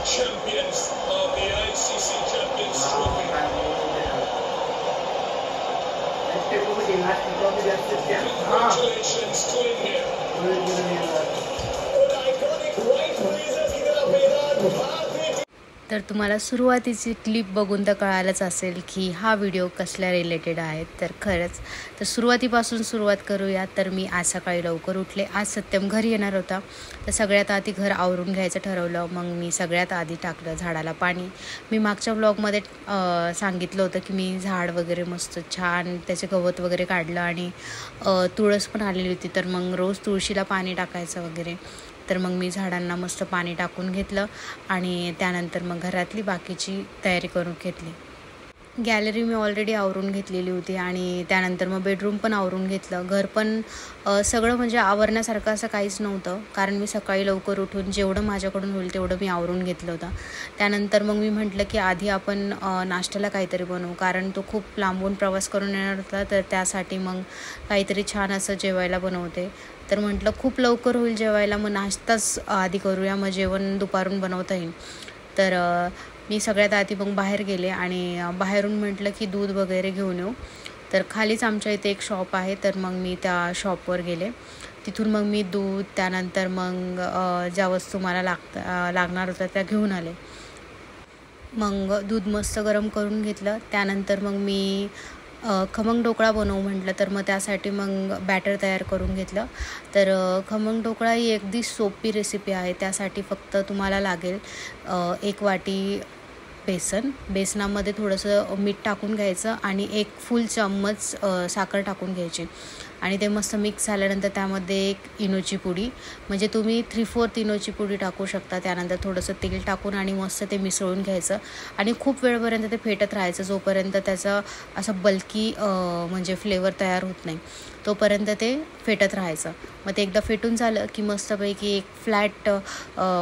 champions of the ACC Champions Trophy. Congratulations to India. तर तुम्हाला सुरुवातीची क्लिप बघून तर कळालंच असेल की हा व्हिडिओ कसल्या रिलेटेड आहे. तर खरंच तर सुरुवातीपासून सुरुवात करूया. तर मी आज सकाळी लवकर उठले. आज सत्यम घरी येणार होता, तर सगळ्यात आधी घर आवरून घ्यायचं ठरवलं. मग मी सगळ्यात आधी टाकलं झाडाला पाणी. मी मागच्या व्लॉगमध्ये सांगितलं होतं की मी झाड वगैरे मस्त छान त्याचे गवत वगैरे काढलं आणि तुळस पण आलेली होती. तर मग रोज तुळशीला पाणी टाकायचं वगैरे. तर मग मी झाडांना मस्त पाणी टाकून घेतलं आणि त्यानंतर मग घरातली बाकीची तयारी करून घेतली. गॅलरी मी ऑलरेडी आवरून घेतलेली होती आणि त्यानंतर मग बेडरूम पण आवरून घेतलं. घर पण सगळं म्हणजे आवरण्यासारखं असं काहीच नव्हतं, कारण मी सकाळी लवकर उठून जेवढं माझ्याकडून होईल तेवढं मी आवरून घेतलं होतं. त्यानंतर मग मी म्हटलं की आधी आपण नाश्त्याला काहीतरी बनवू, कारण तो खूप लांबून प्रवास करून येणार होता. तर त्यासाठी मग काहीतरी छान असं जेवायला बनवते. तर म्हटलं खूप लवकर होईल जेवायला, मग नाश्ताच आधी करूया, मग जेवण दुपारून बनवता येईल. तर मी सगळ्यात आधी मग बाहेर गेले आणि बाहेरून म्हटलं की दूध वगैरे घेऊन येऊ. तर खालीच आमच्या इथे एक शॉप आहे, तर मग मी त्या शॉपवर गेले. तिथून मग मी दूध, त्यानंतर मग ज्या वस्तू मला लागणार होत्या त्या घेऊन आले. मग दूध मस्त गरम करून घेतलं. त्यानंतर मग मी खमंग ढोकळा बनवू म्हटलं, तर मग त्यासाठी मग बॅटर तयार करून घेतलं. तर खमंग ढोकळा ही अगदी सोपी रेसिपी आहे. त्यासाठी फक्त तुम्हाला लागेल 1 वाटी बेसनामध्ये थोडंसं मीठ टाकून घ्यायचं आणि 1 फुल चम्मच साखर टाकून घ्यायची आणि ते मस्त मिक्स झाल्यानंतर त्यामध्ये 1 इनोची पुडी, म्हणजे तुम्ही 3/4 इनोची पुडी टाकू शकता. त्यानंतर थोडंसं तेल टाकून आणि मस्त ते मिसळून घ्यायचं आणि खूप वेळपर्यंत ते फेटत राहायचं, जोपर्यंत त्याचं असं बल्की म्हणजे फ्लेवर तयार होत नाही तोपर्यंत ते फेटत राहायचं. मग ते एकदा फेटून झालं की मस्तपैकी एक फ्लॅट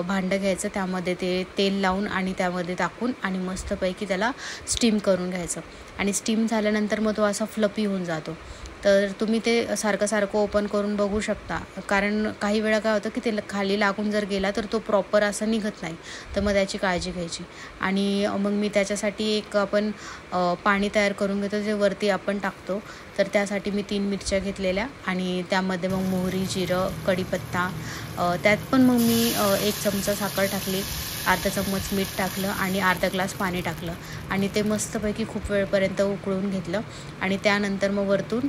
भांडं घ्यायचं, त्यामध्ये ते तेल लावून आणि त्यामध्ये टाकून आणि मस्तपैकी त्याला स्टीम करून घ्यायचं. आणि स्टीम झाल्यानंतर मग तो असा फ्लपी होऊन जातो. तर तुम्ही ते सारखं ओपन करून बघू शकता, कारण काही वेळा काय होतं की ते खाली लागून जर गेला तर तो प्रॉपर असा निघत नाही, तर मग त्याची काळजी घ्यायची. आणि मग मी त्याच्यासाठी एक आपण पाणी तयार करून घेतो, जे वरती आपण टाकतो. तर त्यासाठी मी 3 मिरच्या घेतलेल्या आणि त्यामध्ये मग मोहरी, जिरं, कढीपत्ता, त्यात पण मग मी 1 चमचा साखर टाकली, अर्धा चम्मच मीठ टाकलं आणि अर्धा ग्लास पाणी टाकलं आणि ते मस्तपैकी खूप वेळपर्यंत उकळून घेतलं. आणि त्यानंतर मग वरतून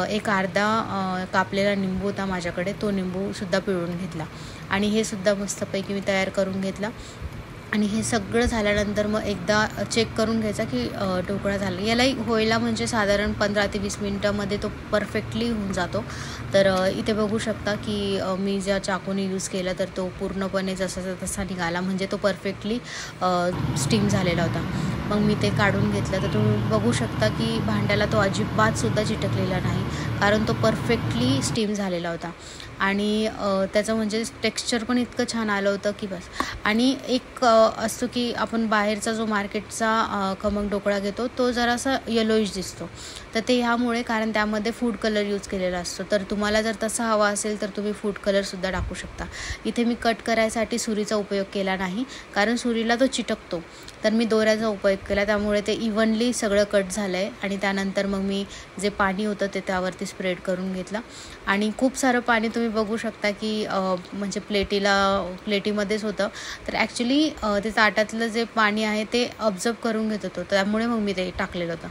एक अर्धा कापलेला निंबू होता माझ्याकडे, तो निंबूसुद्धा पिळून घेतला आणि हे सुद्धा मस्तपैकी मी तयार करून घेतला. आणि हे सगळं झाल्यानंतर मग एकदा चेक करून घ्यायचा की ढोकळा झाला. यालाही व्हायला म्हणजे साधारण 15 ते 20 मिनटामध्ये तो परफेक्टली होऊन जातो. तर इथे बघू शकता की मी ज्या चाकूने यूज केला तर तो पूर्णपणे जसा तसा निघाला, म्हणजे तो परफेक्टली स्टीम झालेला होता. मग मी ते काढून घेतलं. तर तुम्ही बघू शकता की भांड्याला तो अजिबातसुद्धा चिटकलेला नाही, कारण तो परफेक्टली स्टीम झालेला होता. आणि त्याचं म्हणजे टेक्स्चर पण इतकं छान आलं होतं की बस. आणि एक असतो की आपण बाहेरचा जो मार्केटचा खमंग ढोकळा घेतो तो जरासा येलोइश दिसतो, तर ते ह्यामुळे, कारण त्यामध्ये फूड कलर यूज केलेला असतो. तर तुम्हाला जर तसा हवा असेल तर तुम्ही फूड कलरसुद्धा टाकू शकता. इथे मी कट करायसाठी सुरीचा उपयोग केला नाही, कारण सुरीला तो चिटकतो. तर मी दोऱ्याचा उपयोग केला, त्यामुळे ते इव्हनली सगळं कट झालं आहे. आणि त्यानंतर मग मी जे पाणी होतं ते त्यावरती स्प्रेड करून घेतलं आणि खूप सारं पाणी तुम्ही बघू शकता की म्हणजे प्लेटीमध्येच होतं. तर ॲक्च्युली ते ताटातलं जे पाणी आहे ते ऑब्झर्व करून घेत होतं, त्यामुळे मग मी ते टाकलेलं होतं.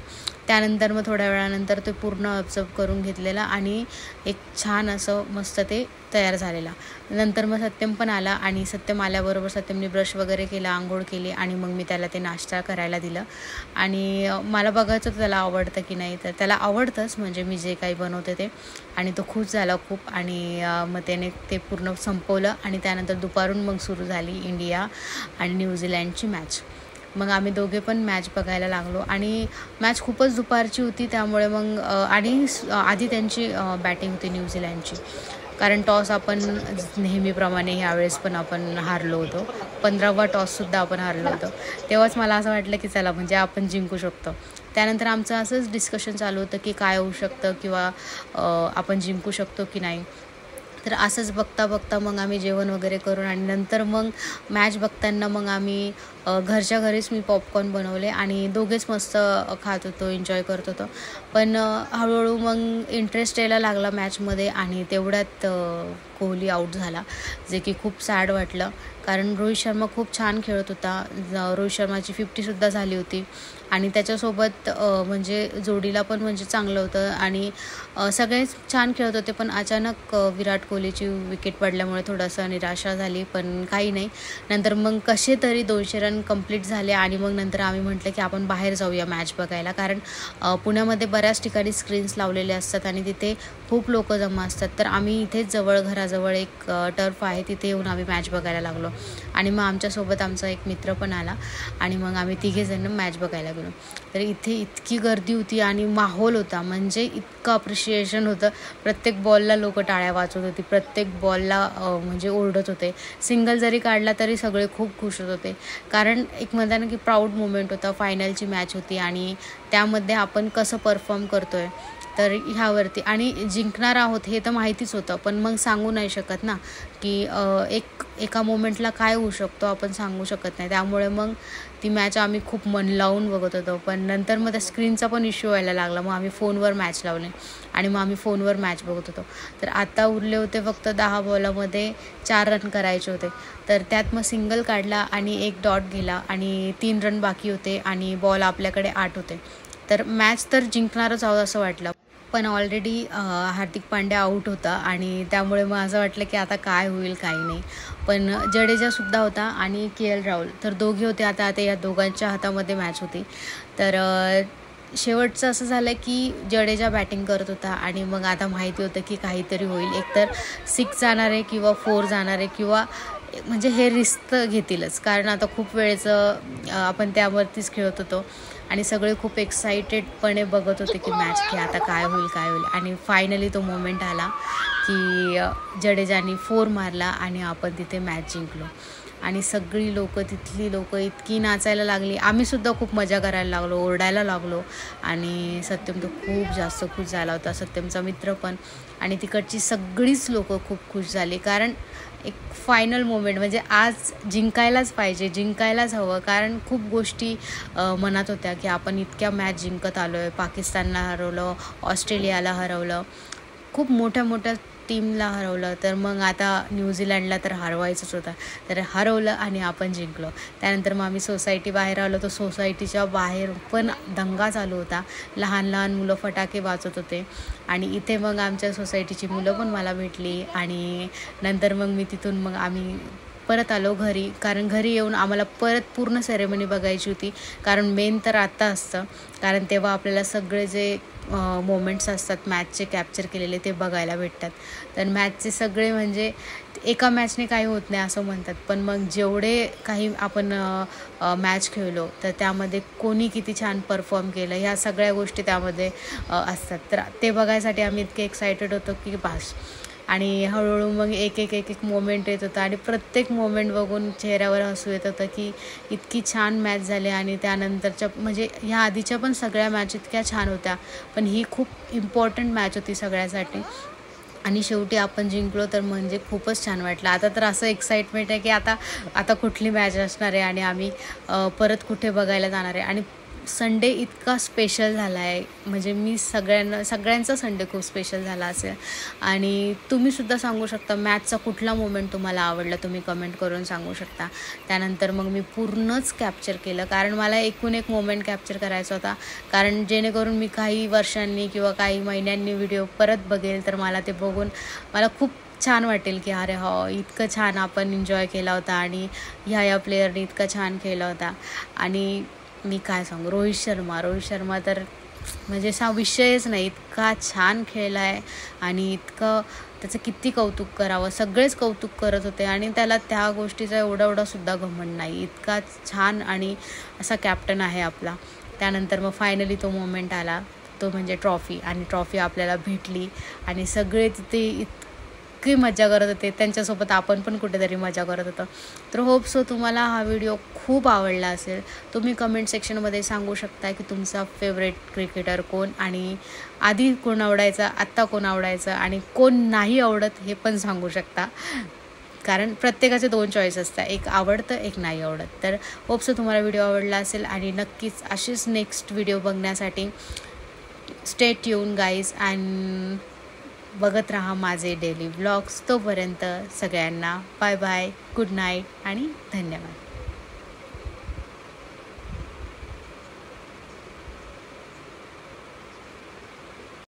त्यानंतर मग थोड्या वेळानंतर ते पूर्ण ऑब्झर्व करून घेतलेलं आणि एक छान असं मस्त ते तयार झालेला. नंतर मग सत्यम पण आला आणि सत्यम आल्याबरोबर सत्यमने ब्रश वगैरे केला, आंघोळ केली आणि मग मी त्याला ते नाश्ता करायला दिलं. आणि मला बघायचं होतं त्याला आवडतं की नाही, तर त्याला आवडतंच, म्हणजे मी जे काही बनवते ते. आणि तो खुश झाला खूप आणि मग त्याने ते पूर्ण संपवलं. आणि त्यानंतर दुपारून मग सुरू झाली इंडिया आणि न्यूझीलँडची मॅच. मग आम्ही दोघे पण मॅच बघायला लागलो आणि मॅच खूपच दुपारची होती, त्यामुळे मग आणि आधी त्यांची बॅटिंग होती न्यूझीलँडची, कारण टॉस आपण नेहमीप्रमाणे ह्यावेळेस पण आपण हारलो होतो. 15वा टॉससुद्धा आपण हारलो होतो. तेव्हाच मला असं वाटलं की चला म्हणजे आपण जिंकू शकतो. त्यानंतर आमचं असंच डिस्कशन चालू होतं की काय होऊ शकतं किंवा आपण जिंकू शकतो की नाही. तर असंच बघता बघता मग आम्ही जेवण वगैरे करून आणि नंतर मग मॅच बघताना मग आम्ही घरच्या घरीच मी पॉपकॉर्न बनवले आणि दोघेच मस्त खात होतो, एन्जॉय करत होतो. पण हळूहळू मग इंटरेस्ट यायला लागला मॅचमध्ये आणि तेवढ्यात कोहली आऊट झाला, जे की खूप सॅड वाटलं. कारण रोहित शर्मा खूप छान खेळत होता. रोहित शर्माची 50सुद्धा झाली होती आणि त्याच्यासोबत म्हणजे जोडीला पण म्हणजे चांगलं होतं आणि सगळेच छान खेळत होते. पण अचानक विराट कोहलीची विकेट पडल्यामुळे थोडंसं निराशा झाली, पण काही नाही. नंतर मग कसे तरी 200 रन कंप्लीट झाले आणि मग नंतर आम्ही म्हटलं की आपण बाहेर जाऊया मॅच बघायला. कारण पुण्यामध्ये बऱ्याच ठिकाणी स्क्रीन्स लावलेले असतात आणि तिथे खूप लोक जमा असतात. तर आम्ही इथेच जवळ घराजवळ एक टर्फ आहे, तिथे येऊन आम्ही मॅच बघायला लागलो आणि मग आमच्यासोबत आमचा एक मित्र पण आला आणि मग आम्ही तिघेजण मॅच बघायला गेलो. तर इथे इतकी गर्दी होती आणि माहोल होता, म्हणजे इतकं अप्रिशिएशन होतं. प्रत्येक बॉलला लोक टाळ्या वाजवत होती, प्रत्येक बॉलला म्हणजे ओरडत होते. सिंगल जरी काढला तरी सगळे खूप खुश होत होते. कारण एक म्हणता ना की प्राऊड मोमेंट होता. फायनलची मॅच होती आणि त्यामध्ये आपण कसं परफॉर्म करतोय तर ह्यावरती आणि जिंकणार आहोत हे तर माहितीच होतं. पण मग सांगू नाही शकत ना की एका मोमेंटला काय होऊ शकतो आपण सांगू शकत नाही. त्यामुळे मग ती मॅच आम्ही खूप मन लावून बघत होतो. पण नंतर मग त्या स्क्रीनचा पण इश्यू व्हायला लागला. मग आम्ही फोनवर मॅच लावले आणि मग आम्ही फोनवर मॅच बघत होतो. तर आता उरले होते फक्त 10 बॉलामध्ये 4 रन करायचे होते. तर त्यात मग सिंगल काढला आणि एक डॉट गेला आणि 3 रन बाकी होते आणि बॉल आपल्याकडे 8 होते. तर मॅच तर जिंकणारच आहोत असं वाटलं. पण ऑलरेडी हार्दिक पांड्या आऊट होता आणि त्यामुळे मग असं वाटलं की आता काय होईल काही नाही. पण जडेजासुद्धा होता आणि KL राहुल, तर दोघे होते. आता या दोघांच्या हातामध्ये मॅच होती. तर शेवटचं असं झालं की जडेजा बॅटिंग करत होता आणि मग आता माहिती होतं की काहीतरी होईल. एकतर 6 जाणार आहे किंवा 4 जाणार आहे किंवा म्हणजे हे रिस्क घेतीलच. कारण आता खूप वेळेचं आपण त्यावरतीच खेळत होतो आणि सगळे खूप एक्साइटेडपणे बघत होते की मॅच की आता काय होईल. आणि फायनली तो मोमेंट आला की जडेजानी 4 मारला आणि आपण तिथे मॅच जिंकलो. आणि सगळी लोकं, तिथली लोकं इतकी नाचायला लागली. आम्हीसुद्धा खूप मजा करायला लागलो, ओरडायला लागलो आणि सत्यम तो खूप जास्त खुश झाला होता, सत्यमचा मित्र पण. आणि तिकडची सगळीच लोकं खूप खुश झाली. कारण एक फायनल मोमेंट म्हणजे आज जिंकायलाच पाहिजे, जिंकायलाच हवं. कारण खूप गोष्टी मनात होत्या की आपण इतक्या मॅच जिंकत आलो आहे. पाकिस्तानला हरवलं, ऑस्ट्रेलियाला हरवलं, खूप मोठ्या टीमला हरवलं. तर मग आता न्यूझीलंडला तर हरवायचंच होतं. तर हरवलं आणि आपण जिंकलो. त्यानंतर मग आम्ही सोसायटी बाहेर आलो. तर सोसायटीच्या बाहेर पण दंगा चालू होता. लहान मुलं फटाके वाजवत होते आणि इथे मग आमच्या सोसायटीची मुलं पण मला भेटली आणि नंतर मग मी तिथून मग आम्ही परत आलो घरी. कारण घरी येऊन आम्हाला परत पूर्ण सेरेमनी बघायची होती. कारण मेन तर आत्ता असतं, कारण तेव्हा आपल्याला सगळे जे मोमेंट्स असतात मॅचचे कॅप्चर केलेले ते बघायला भेटतात. तर मॅचचे सगळे म्हणजे एका मॅचने काही होत नाही असं म्हणतात, पण मग जेवढे काही आपण मॅच खेळलो तर त्यामध्ये कोणी किती छान परफॉर्म केलं ह्या सगळ्या गोष्टी त्यामध्ये असतात. तर ते बघायसाठी आम्ही इतके एक्सायटेड होतो की बस. आणि हळूहळू मग एक मोमेंट येत होता आणि प्रत्येक मोमेंट बघून चेहऱ्यावर हसू येत होतं की इतकी छान मॅच झाली. आणि त्यानंतरच्या म्हणजे ह्या आधीच्या पण सगळ्या मॅच इतक्या छान होत्या, पण ही खूप इम्पॉर्टंट मॅच होती सगळ्यासाठी आणि शेवटी आपण जिंकलो. तर म्हणजे खूपच छान वाटलं. आता तर असं एक्साइटमेंट आहे की आता कुठली मॅच असणार आहे आणि आम्ही परत कुठे बघायला जाणार आहे. आणि संडे इतका स्पेशल झाला आहे, म्हणजे मी सगळ्यांचा संडे खूप स्पेशल झाला असेल. आणि तुम्हीसुद्धा सांगू शकता मॅचचा कुठला मोमेंट तुम्हाला आवडला, तुम्ही कमेंट करून सांगू शकता. त्यानंतर मग मी पूर्णच कॅप्चर केलं, कारण मला एकूण एक मोमेंट कॅप्चर करायचा होता. कारण जेणेकरून मी काही वर्षांनी किंवा काही महिन्यांनी व्हिडिओ परत बघेल तर मला ते बघून मला खूप छान वाटेल की अरे हो, इतकं छान आपण एन्जॉय केला होता आणि ह्या प्लेयरने इतका छान केला होता. आणि मी काय सांगू, रोहित शर्मा तर म्हणजे विषयच नाही, इतका छान खेळला आहे आणि इतकं त्याचं किती कौतुक करावं. सगळेच कौतुक करत होते आणि त्याला त्या गोष्टीचा एवढासुद्धा घमंड नाही. इतका छान आणि असा कॅप्टन आहे आपला. त्यानंतर मग फायनली तो मोमेंट आला, तो म्हणजे ट्रॉफी. आणि ट्रॉफी आपल्याला भेटली आणि सगळे तिथे इतकी मजा करत होते, त्यांच्यासोबत आपण पण कुठेतरी मजा करत होतो. तर होप सो तुम्हाला हा व्हिडिओ खूप आवडला असेल. तुम्ही कमेंट सेक्शनमध्ये सांगू शकता की तुमचा फेवरेट क्रिकेटर कोण, आणि आधी कोण आवडायचा, आत्ता कोण आवडायचं, आणि कोण नाही आवडत हे पण सांगू शकता. कारण प्रत्येकाचे 2 चॉईस असतात, एक आवडतं एक नाही आवडत. तर होप सो तुम्हाला व्हिडिओ आवडला असेल, आणि नक्कीच असेच नेक्स्ट व्हिडिओ बघण्यासाठी स्टे ट्यून गाईज, अँड बघत राहा माझे डेली व्लॉग्स. तोपर्यंत सगळ्यांना बाय बाय, गुड नाईट आणि धन्यवाद.